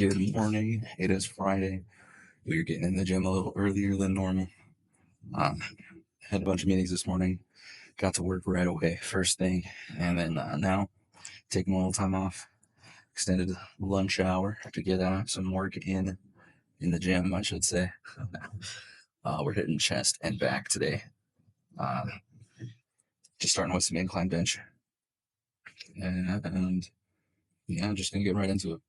Good morning. It is Friday. We are getting in the gym a little earlier than normal. Had a bunch of meetings this morning. Got to work right away, first thing. And then now, taking a little time off. Extended lunch hour to get some work in the gym, I should say. We're hitting chest and back today. Just starting with some incline bench. And yeah, I'm just going to get right into it.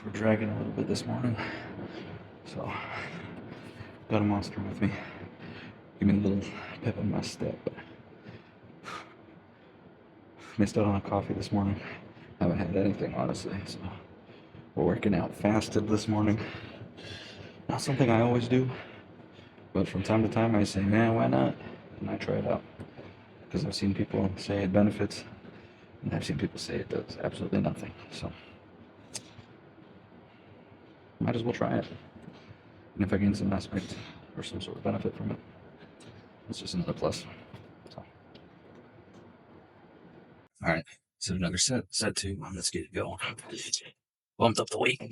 We're dragging a little bit this morning, so got a monster with me. Give me a little pep in my step. Missed out on a coffee this morning. Haven't had anything, honestly, so we're working out fasted this morning. Not something I always do, but from time to time I say, man, why not? And I try it out. Because I've seen people say it benefits, and I've seen people say it does absolutely nothing. So might as well try it. And if I gain some aspect or some sort of benefit from it, it's just another plus. So. All right, so another set two. Let's get it going. Bumped up the weight.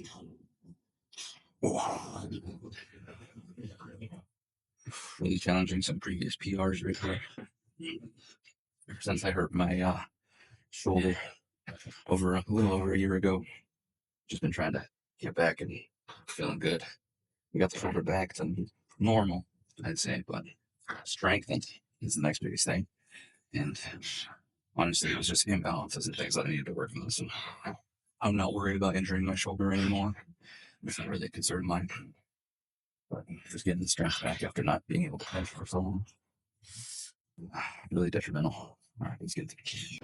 Really challenging some previous PRs right there. Since I hurt my shoulder a little over a year ago, just been trying to get back and feeling good. We got the shoulder back to normal, I'd say, but strength is the next biggest thing. And honestly, it was just imbalances and things that I needed to work on. So I'm not worried about injuring my shoulder anymore. It's not really a concern of mine. But just getting the strength back after not being able to bench for so long. Really detrimental. All right, let's get to it.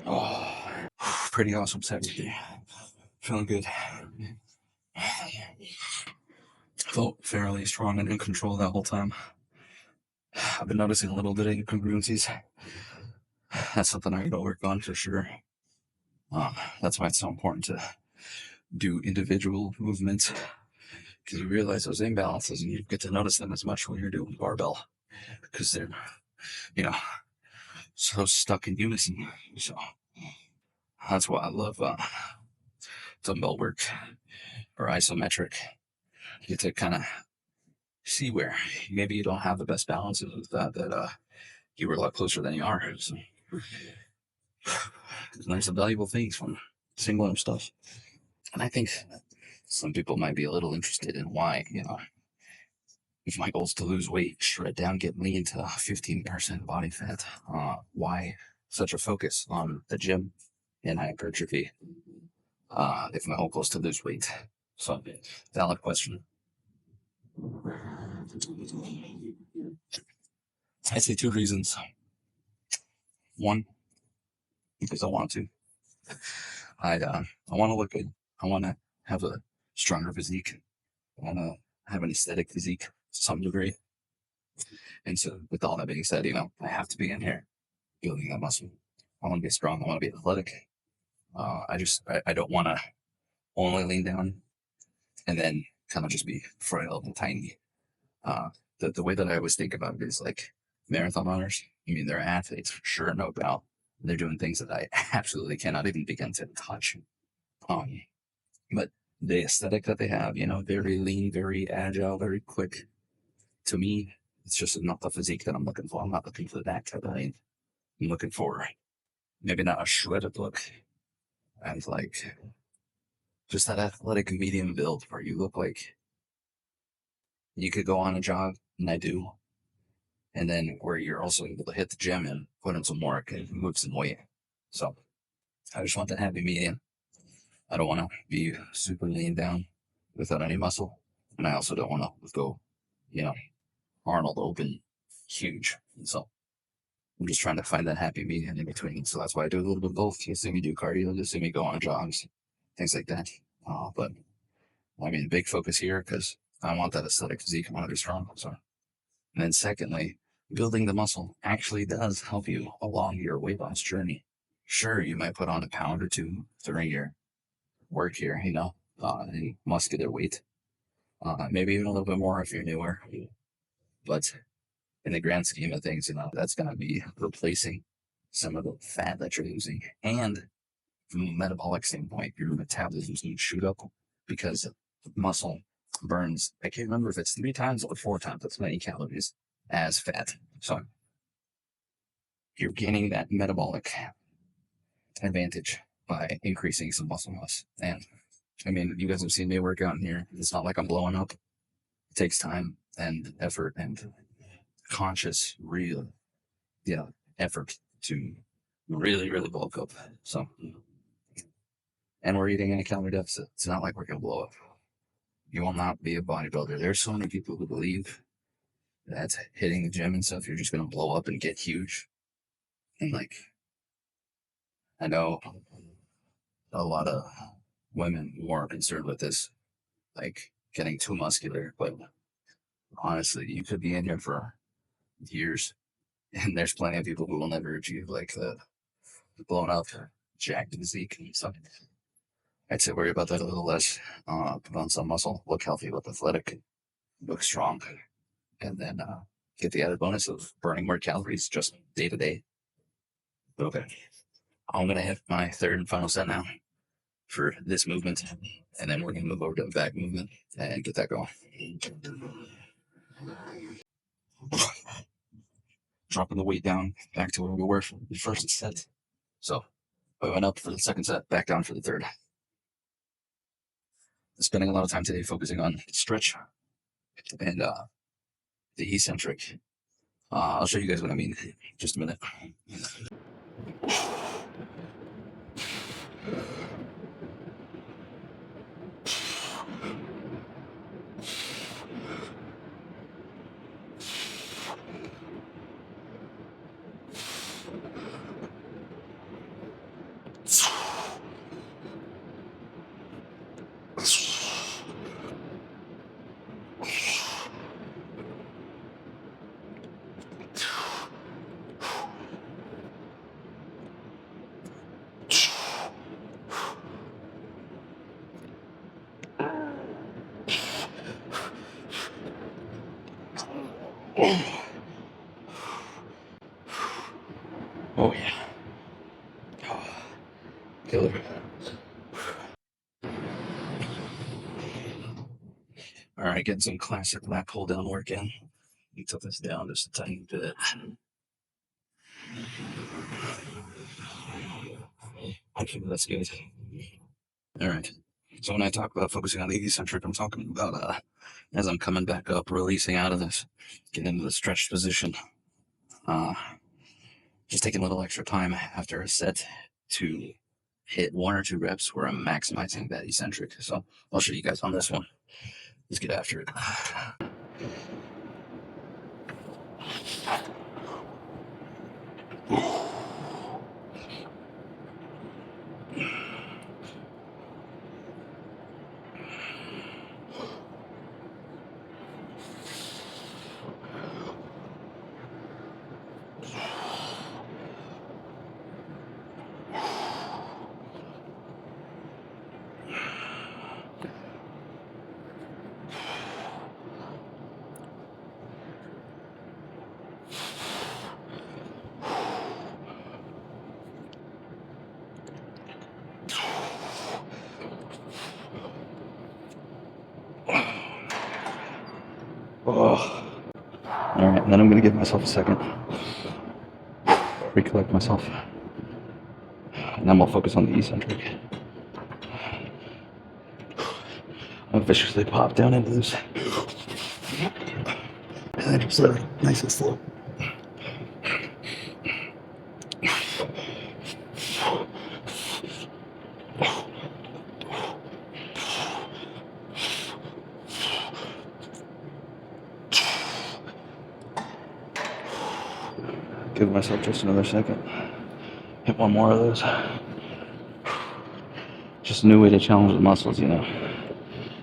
Oh, pretty awesome set right there. Feeling good. Felt fairly strong and in control that whole time. I've been noticing a little bit of incongruencies. That's something I gotta work on for sure. That's why it's so important to do individual movements, because you realize those imbalances and you get to notice them as much when you're doing barbell, because they're, so stuck in unison. So that's why I love dumbbell work or isometric. You get to kind of see where maybe you don't have the best balances with that you were a lot closer than you are. So learn some valuable things from single arm stuff. And I think some people might be a little interested in why, if my goal is to lose weight, shred down, get lean to 15% body fat, why such a focus on the gym and hypertrophy if my whole goal is to lose weight? So, valid question. I say two reasons. One, because I want to. I want to look good. I want to have a stronger physique. want to have an aesthetic physique to some degree. And so, with all that being said, I have to be in here building that muscle. I want to be strong. I want to be athletic. I don't want to only lean down and then kind of just be frail and tiny. Uh, the way that I always think about it is like marathon runners. I mean, they're athletes for sure, no doubt. They're doing things that I absolutely cannot even begin to touch. Um, but the aesthetic that they have, very lean, very agile, very quick. To me, it's just not the physique that I'm looking for. I'm not looking for that type of thing. I'm looking for maybe not a shredded look, and like just that athletic medium build where you look like you could go on a jog, and I do, and then where you're also able to hit the gym and put in some work and move some weight. So I just want that happy medium. I don't want to be super lean down without any muscle, and I also don't want to go, you know, Arnold open huge. So I'm just trying to find that happy medium in between. So that's why I do a little bit of both. You see me do cardio, you see me go on jogs, things like that. But I mean, big focus here because I want that aesthetic physique. I want to be strong. So, and then secondly, building the muscle actually does help you along your weight loss journey. Sure, you might put on a pound or two during your work here, any muscular weight. Maybe even a little bit more if you're newer. But in the grand scheme of things, that's going to be replacing some of the fat that you're losing. And from a metabolic standpoint, your metabolism's going to shoot up because muscle burns, I can't remember if it's 3 times or 4 times as many calories as fat. So you're gaining that metabolic advantage by increasing some muscle mass. And I mean, you guys have seen me work out in here. It's not like I'm blowing up. It takes time and effort and conscious, real, effort to really, really bulk up. So, and we're eating in a calorie deficit. It's not like we're going to blow up. You will not be a bodybuilder. There's so many people who believe that hitting the gym and stuff, you're just going to blow up and get huge. And like, I know a lot of women who are concerned with this, like getting too muscular, but honestly, you could be in here for years, and there's plenty of people who will never achieve like the blown up, jacked physique. So I'd say worry about that a little less. Put on some muscle, look healthy, look athletic, look strong, and then get the added bonus of burning more calories just day to day. Okay, I'm gonna hit my third and final set now for this movement, and then we're gonna move over to the back movement and get that going. Dropping the weight down back to where we were for the first set. So I went up for the second set, back down for the third. Spending a lot of time today focusing on stretch and the eccentric. I'll show you guys what I mean in just a minute. Oh yeah. Killer. All right, getting some classic lat pull down work in. You took this down just a tiny bit. Okay, that's good. All right. So when I talk about focusing on the eccentric, I'm talking about as I'm coming back up, releasing out of this, getting into the stretched position. Just taking a little extra time after a set to hit 1 or 2 reps where I'm maximizing that eccentric. So I'll show you guys on this one. Let's get after it. Oh. All right, and then I'm gonna give myself a second, recollect myself, and then we'll focus on the eccentric. I'll viciously pop down into this, and then just let it nice and slow. Give myself just another second. Hit one more of those. Just a new way to challenge the muscles, you know.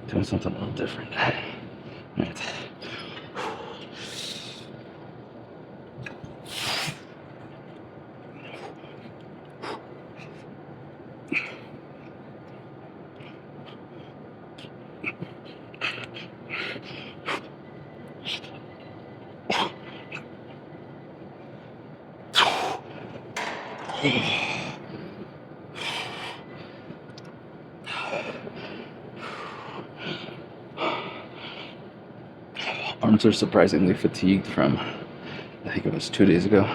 Doing something a little different. Right. Arms are surprisingly fatigued from, I think it was 2 days ago.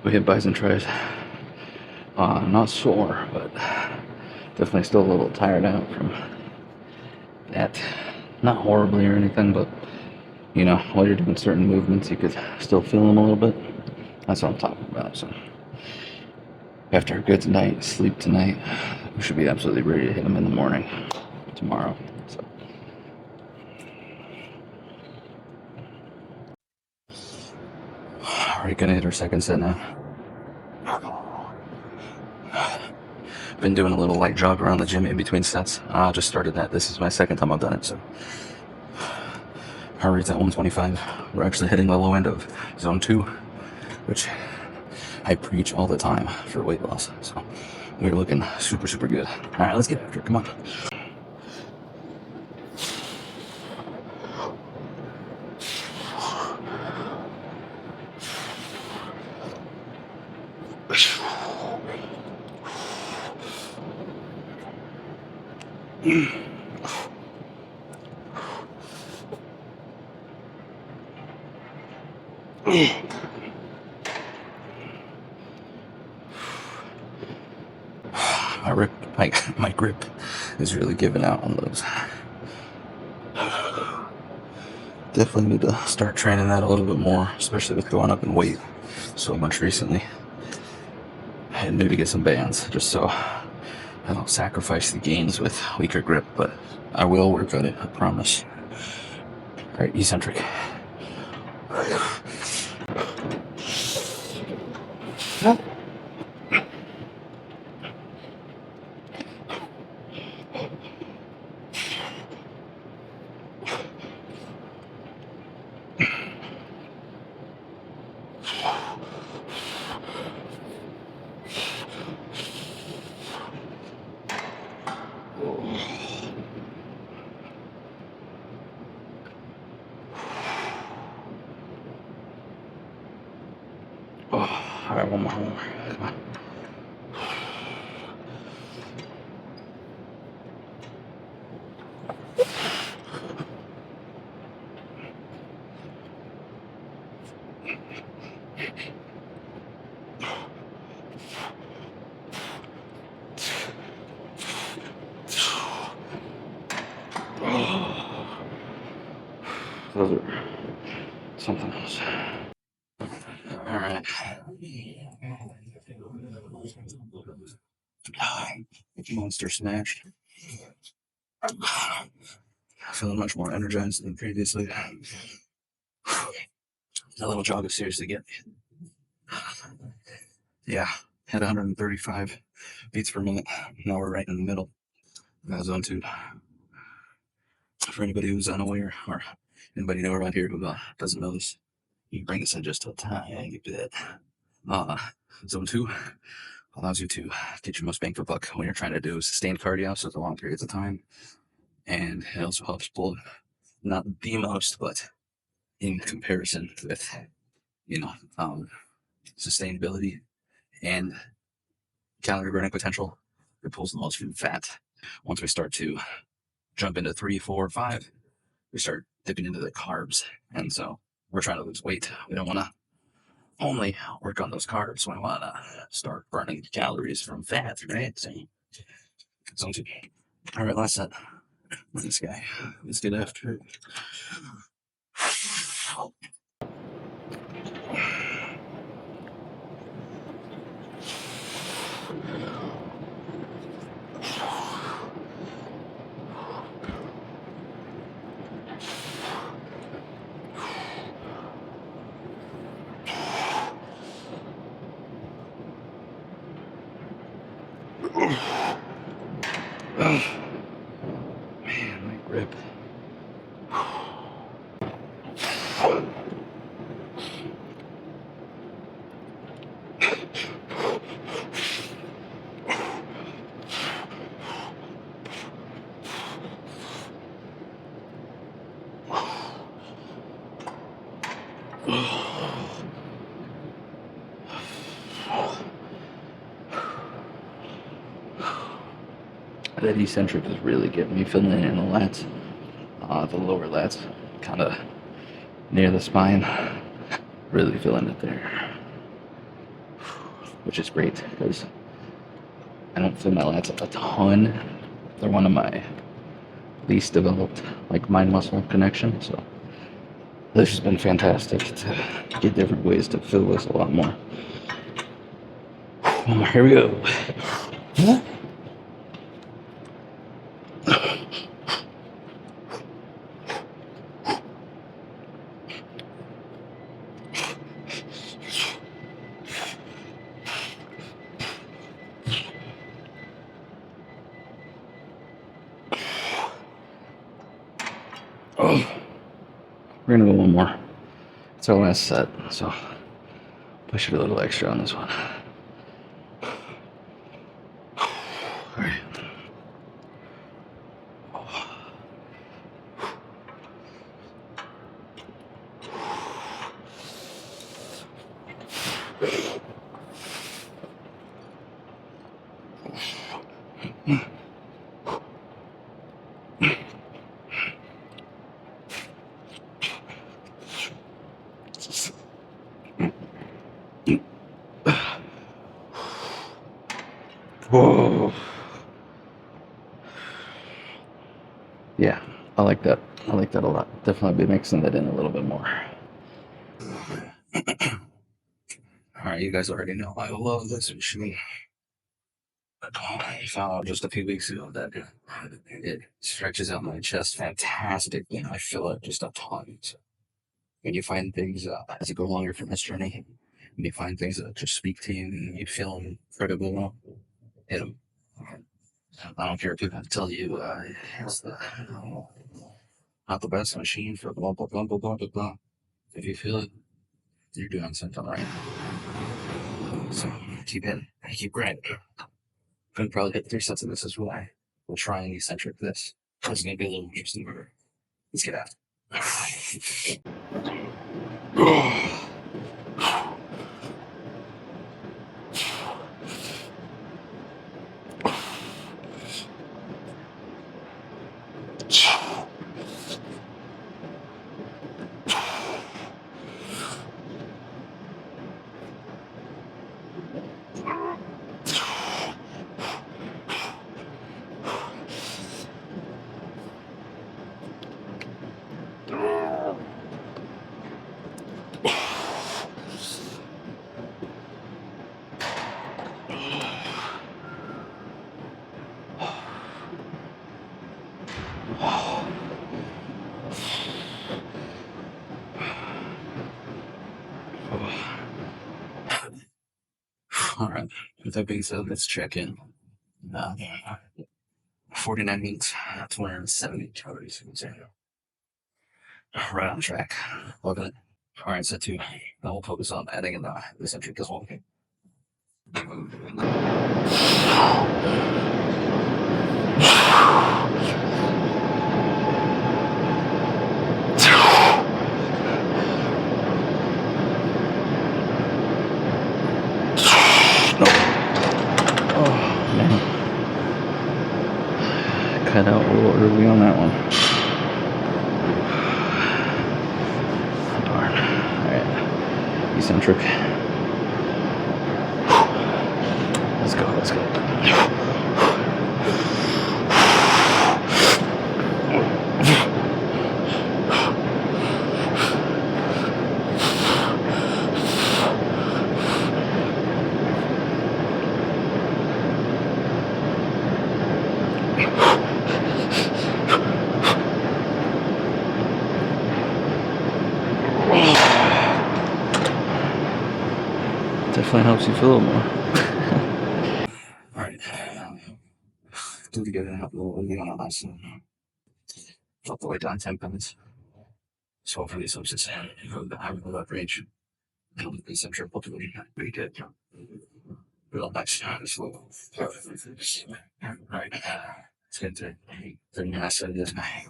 We hit bison tries. Not sore, but definitely still a little tired out from that. Not horribly or anything, but you know, while you're doing certain movements, you could still feel them a little bit. That's what I'm talking about. So after a good night's sleep tonight, we should be absolutely ready to hit them in the morning tomorrow. So. Already gonna hit our second set now. Been doing a little light jog around the gym in between sets. Just started that. This is my second time I've done it, so heart rate's at 125. We're actually hitting the low end of zone 2, which I preach all the time for weight loss. So we're looking super, super good. All right, let's get after it. Come on. My grip is really giving out on those. Definitely need to start training that a little bit more, especially with going up in weight so much recently. I need to get some bands just so I don't sacrifice the gains with weaker grip, but I will work on it, I promise. All right, eccentric. Oh, all right, one more. Come on. Those are something else. All right. Monster smashed. Feeling much more energized than previously. That little jog is seriously getting me. Yeah, had 135 beats per minute. Now we're right in the middle. Zone 2. For anybody who's unaware or anybody new around here who doesn't know this, you can bring this in just a tiny bit. Uh, Zone 2 allows you to get your most bang for buck when you're trying to do sustained cardio, so for long periods of time. And it also helps pull not the most, but in comparison with, you know, sustainability and calorie burning potential, it pulls the most from fat. Once we start to jump into 3, 4, 5, we start dipping into the carbs. And so we're trying to lose weight. We don't want to only work on those carbs. We want to start burning calories from fat, right? So all right, last set. This guy. Let's get after it. Oh, man, my grip. That eccentric is really getting me feeling it in the lats, the lower lats, kind of near the spine. Really feeling it there, which is great because I don't feel my lats a ton. They're one of my least developed, like mind muscle connection. So this has been fantastic to get different ways to feel this a lot more. One more, here we go. Oh, we're gonna go one more. It's our last set, so push it a little extra on this one. All right. Whoa. Yeah, I like that. I like that a lot. Definitely be mixing that in a little bit more. Alright, you guys already know I love this machine. I found out just a few weeks ago that it stretches out my chest fantastically. I feel it just a ton. So when you find things as you go along your fitness journey, when you find things that just speak to you and you feel incredible, hit 'em. I don't care if people tell you it's not the best machine for blah blah blah blah blah blah blah. If you feel it, you're doing something right. So keep hitting, keep grinding. Gonna probably hit 3 sets of this as well. We'll try an eccentric this. It's gonna be a little interesting. Let's get out. All right. With that being said, let's check in. 49 minutes, 270 calories. Right on track. Love it. All right, set 2. Now we'll focus on adding in the eccentric as well. Cut out a little early on that one. eccentric. Let's go, let's go. Definitely helps you feel it more. Alright. Do it again and have a little bit on the last one. Drop the weight down 10 pounds. So hopefully this helps us improve the that range. And be some triple to it. We did. Real nice. Slow. Alright. Let's get to 30 minutes of this night.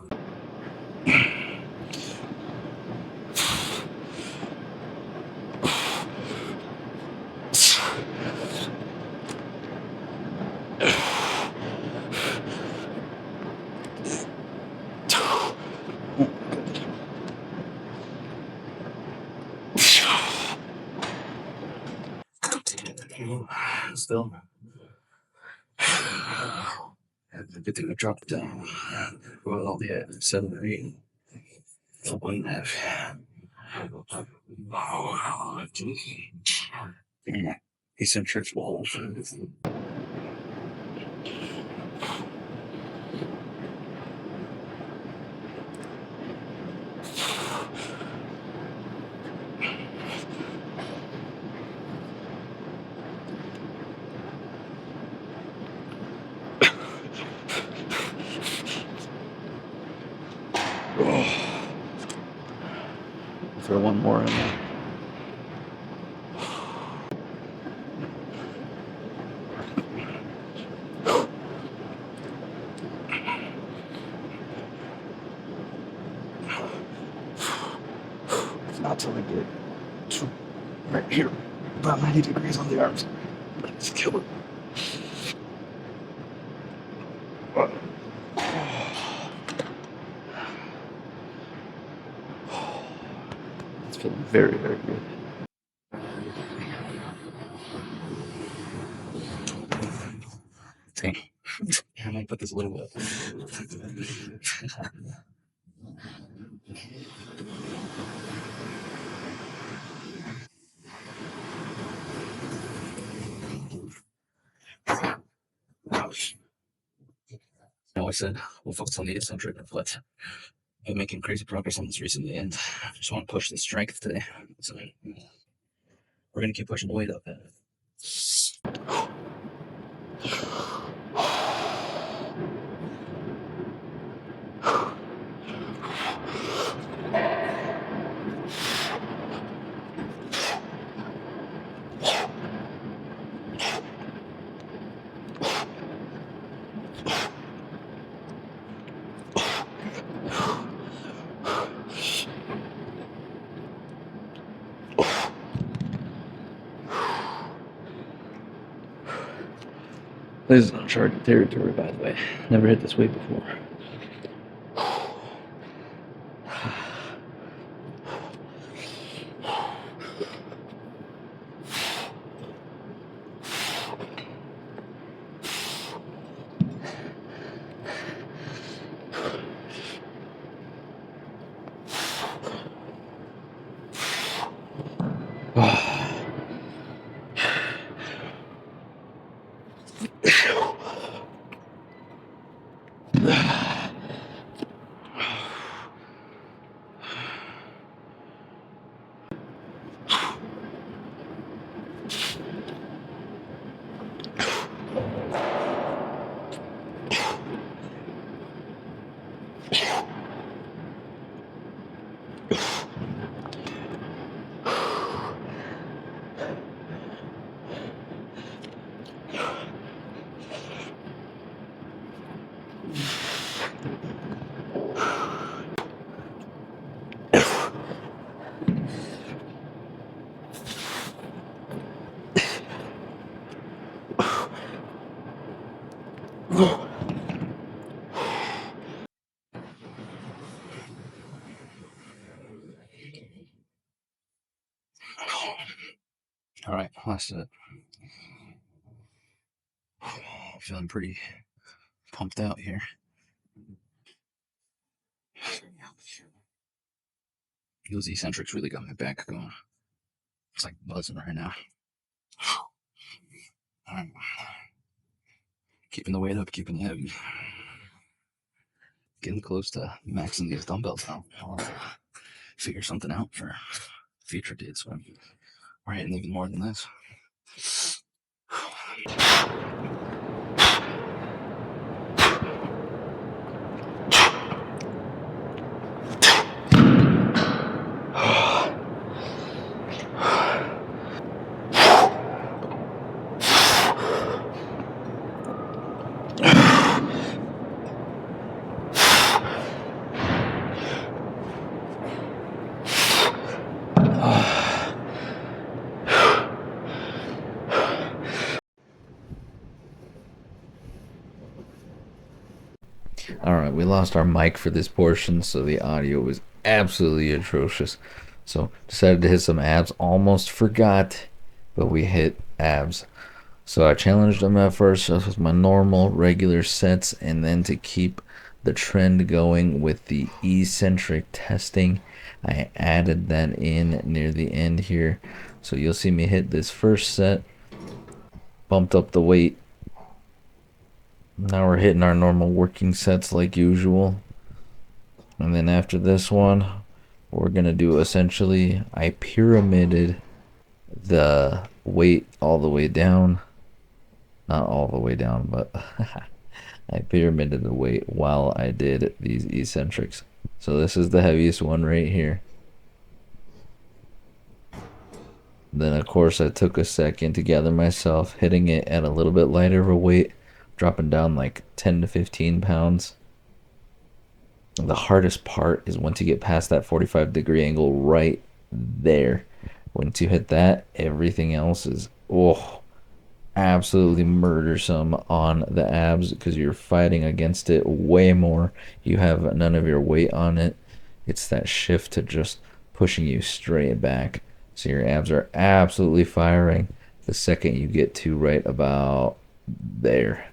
Still. Good thing I dropped it down. Well, all the 7 or 8. 1.5. Oh, eccentrics walls. Throw one more in there. Not till I get right here, about 90 degrees on the arms. Let's kill it. It's feeling very, very good. Okay. I might put this a little bit. Now I said we'll focus on the eccentric, but I've been making crazy progress on this recently, and I just want to push the strength today. So we're gonna keep pushing the weight up. This is uncharted territory, by the way. Never hit this weight before. All right, last set. Feeling pretty pumped out here. Those eccentrics really got my back going. It's like buzzing right now. All right. Keeping the weight up, keeping it heavy. Getting close to maxing these dumbbells out. I'll figure something out for future dates when we're hitting even more than this. Alright, we lost our mic for this portion, so the audio was absolutely atrocious. So, decided to hit some abs. Almost forgot, but we hit abs. So, I challenged them at first just with my normal, regular sets, and then to keep the trend going with the eccentric testing, I added that in near the end here. So, you'll see me hit this first set, bumped up the weight. Now we're hitting our normal working sets like usual. And then after this one, we're going to do essentially, I pyramided the weight all the way down. Not all the way down, but I pyramided the weight while I did these eccentrics. So this is the heaviest one right here. Then of course I took a second to gather myself, hitting it at a little bit lighter of a weight, dropping down like 10 to 15 pounds. The hardest part is once you get past that 45-degree angle right there. Once you hit that, everything else is absolutely murdersome on the abs because you're fighting against it way more. You have none of your weight on it. It's that shift to just pushing you straight back. So your abs are absolutely firing the second you get to right about there.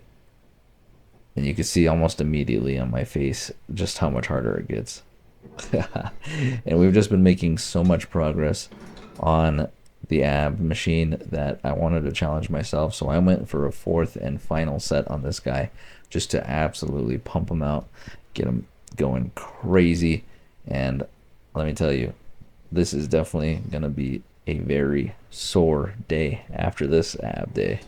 And you can see almost immediately on my face just how much harder it gets. And we've just been making so much progress on the ab machine that I wanted to challenge myself. So I went for a fourth and final set on this guy just to absolutely pump him out, get him going crazy. And let me tell you, this is definitely going to be a very sore day after this ab day.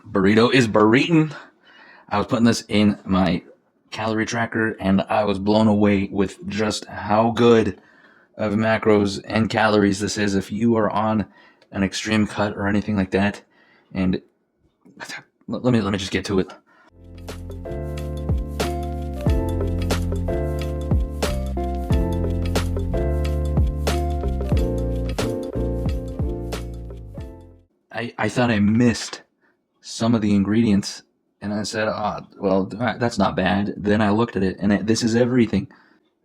Burrito is burritin'. I was putting this in my calorie tracker and I was blown away with just how good of macros and calories this is if you are on an extreme cut or anything like that. And let me just get to it. I thought I missed some of the ingredients, and I said, well, that's not bad. Then I looked at it, and this is everything.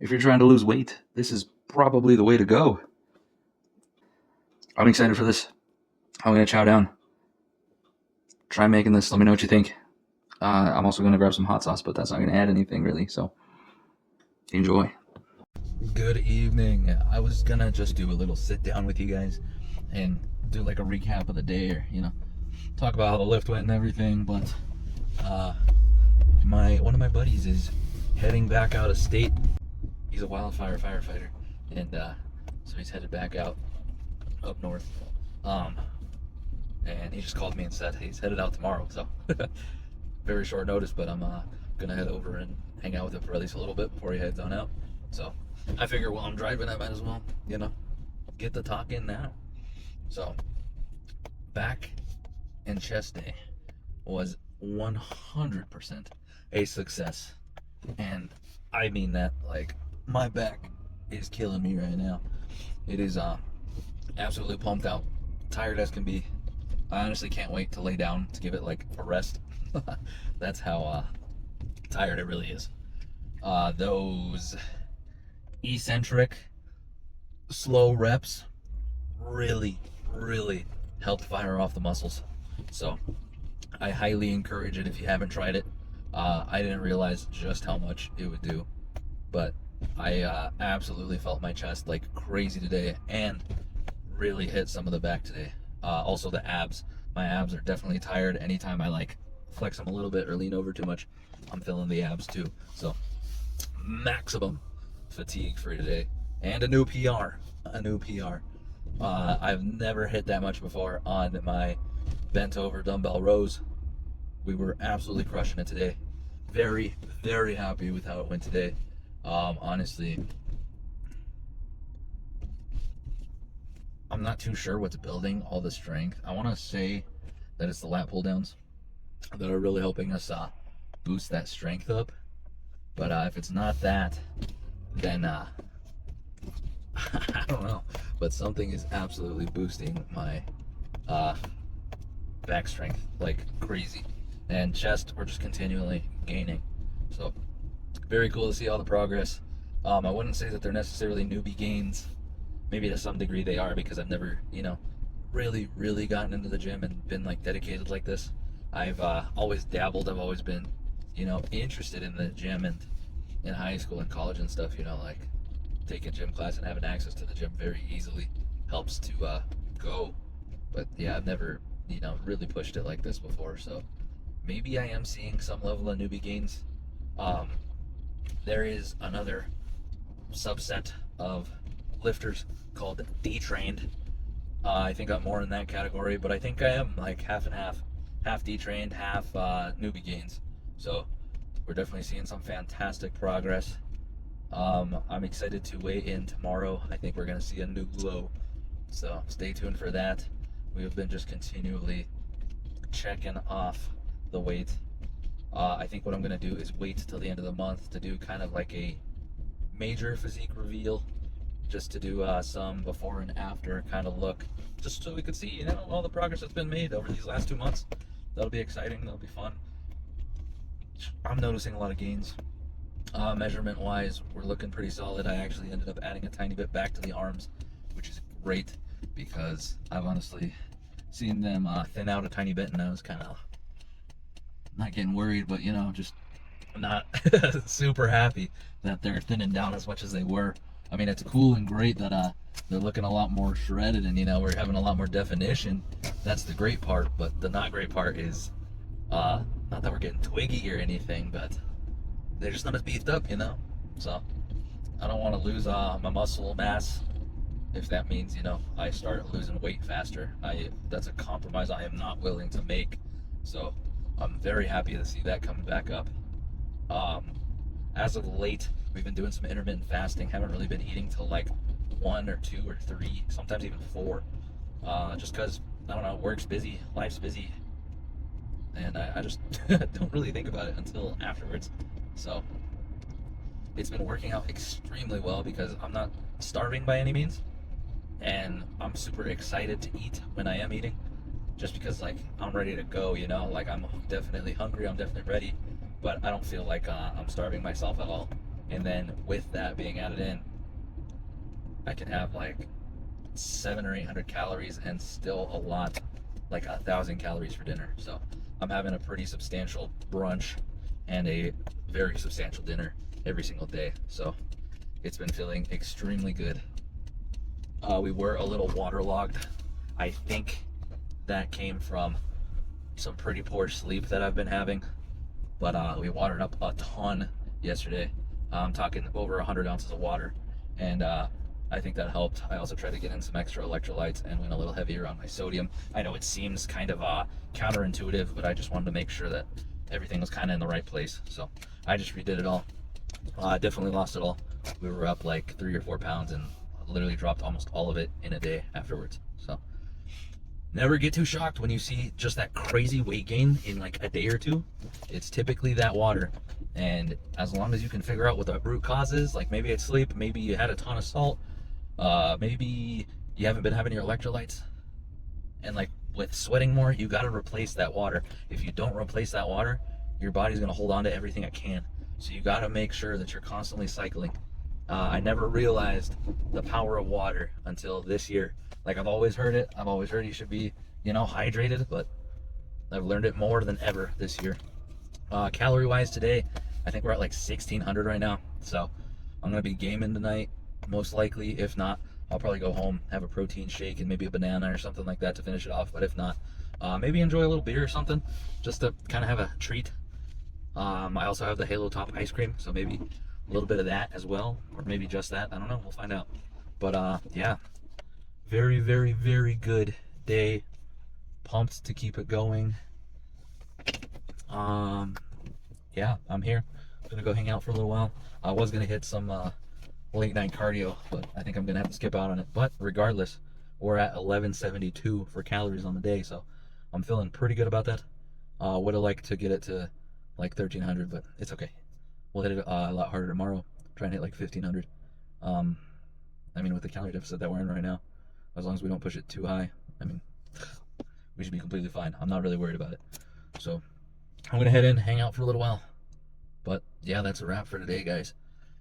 If you're trying to lose weight, this is probably the way to go. I'm excited for this. I'm going to chow down. Try making this. Let me know what you think. I'm also going to grab some hot sauce, but that's not going to add anything really, so enjoy. Good evening. I was going to just do a little sit down with you guys and do like a recap of the day, or talk about how the lift went and everything, but one of my buddies is heading back out of state. He's a wildfire firefighter, and so he's headed back out up north, and he just called me and said he's headed out tomorrow, so very short notice, but I'm gonna head over and hang out with him for at least a little bit before he heads on out. So I figure while I'm driving I might as well get the talk in now. So back and chest day was 100% a success, and I mean that. Like, my back is killing me right now. It is absolutely pumped out, tired as can be. I honestly can't wait to lay down to give it like a rest. That's how tired it really is. Those eccentric slow reps really helped fire off the muscles, so I highly encourage it if you haven't tried it. I didn't realize just how much it would do, but I absolutely felt my chest like crazy today, and really hit some of the back today. Also the abs. My abs are definitely tired. Anytime I like flex them a little bit or lean over too much, I'm feeling the abs too. So maximum fatigue for today, and a new PR. I've never hit that much before on my bent over dumbbell rows. We were absolutely crushing it today. Very happy with how it went today. Honestly, I'm not too sure what's building all the strength. I want to say that it's the lat pull downs that are really helping us boost that strength up. But if it's not that, then I don't know. But something is absolutely boosting my back strength like crazy. And chest, we're just continually gaining. So very cool to see all the progress. I wouldn't say that they're necessarily newbie gains. Maybe to some degree they are, because I've never, really gotten into the gym and been like dedicated like this. I've always dabbled. I've always been, interested in the gym, and in high school and college and stuff, like taking a gym class and having access to the gym very easily helps to go. But yeah, I've never, really pushed it like this before. So maybe I am seeing some level of newbie gains. There is another subset of lifters called detrained. I think I'm more in that category, but I think I am like half and half detrained, half newbie gains. So we're definitely seeing some fantastic progress. I'm excited to weigh in tomorrow. I think we're going to see a new low, so stay tuned for that. We have been just continually checking off the weight. I think what I'm going to do is wait till the end of the month to do kind of like a major physique reveal, just to do some before and after kind of look, just so we could see, all the progress that's been made over these last 2 months. That'll be exciting. That'll be fun. I'm noticing a lot of gains. Measurement wise, we're looking pretty solid. I actually ended up adding a tiny bit back to the arms, which is great, because I've honestly seen them thin out a tiny bit, and I was kind of not getting worried, but just not super happy that they're thinning down as much as they were. I mean, it's cool and great that they're looking a lot more shredded, and we're having a lot more definition. That's the great part, but the not great part is not that we're getting twiggy or anything, but they're just not as beefed up, So I don't want to lose my muscle mass if that means I start losing weight faster. That's a compromise I am not willing to make. So I'm very happy to see that coming back up. As of late, we've been doing some intermittent fasting. Haven't really been eating till like 1 or 2 or 3, sometimes even 4. Just because, I don't know, work's busy, life's busy, and I just don't really think about it until afterwards. So it's been working out extremely well because I'm not starving by any means, and I'm super excited to eat when I am eating, just because like I'm ready to go, you know, like I'm definitely hungry, I'm definitely ready, but I don't feel like I'm starving myself at all. And then with that being added in, I can have like 700 or 800 calories and still a lot, like 1,000 calories for dinner. So I'm having a pretty substantial brunch and a very substantial dinner every single day. So it's been feeling extremely good. We were a little waterlogged. I think that came from some pretty poor sleep that I've been having, but we watered up a ton yesterday. I'm talking over 100 ounces of water, and I think that helped. I also tried to get in some extra electrolytes and went a little heavier on my sodium. I know it seems kind of counterintuitive, but I just wanted to make sure that everything was kind of in the right place. So I just redid it all. I definitely lost it all. We were up like 3 or 4 pounds and literally dropped almost all of it in a day afterwards. So never get too shocked when you see just that crazy weight gain in like a day or two. It's typically that water. And as long as you can figure out what the root cause is, like maybe it's sleep, maybe you had a ton of salt, maybe you haven't been having your electrolytes, and like with sweating more, you got to replace that water. If you don't replace that water, your body's going to hold on to everything it can. So you got to make sure that you're constantly cycling. I never realized the power of water until this year. Like I've always heard it. I've always heard you should be, you know, hydrated, but I've learned it more than ever this year. Calorie wise today, I think we're at like 1,600 right now. So I'm going to be gaming tonight, most likely. If not, I'll probably go home, have a protein shake and maybe a banana or something like that to finish it off. But if not, maybe enjoy a little beer or something just to kind of have a treat. I also have the Halo Top ice cream, so maybe a little bit of that as well, or maybe just that. I don't know. We'll find out. But yeah, very, very, very good day. Pumped to keep it going. Yeah, I'm here. I'm gonna go hang out for a little while. I was gonna hit some late night cardio, but I think I'm gonna have to skip out on it. But regardless, we're at 1172 for calories on the day, so I'm feeling pretty good about that. Would have liked to get it to like 1,300, but it's okay. We'll hit it a lot harder tomorrow. Try and hit like 1,500. I mean, with the calorie deficit that we're in right now, as long as we don't push it too high, I mean, we should be completely fine. I'm not really worried about it. So I'm gonna head in, hang out for a little while. But yeah, that's a wrap for today, guys.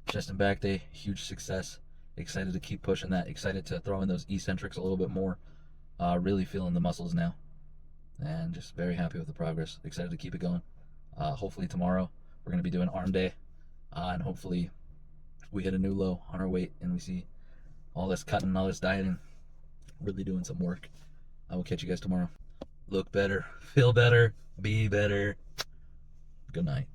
Chest and back day, huge success. Excited to keep pushing that. Excited to throw in those eccentrics a little bit more. Really feeling the muscles now, and just very happy with the progress. Excited to keep it going. Hopefully tomorrow we're gonna be doing arm day, and hopefully we hit a new low on our weight and we see all this cutting, all this dieting, really doing some work. I will catch you guys tomorrow. Look better, feel better, be better. Good night.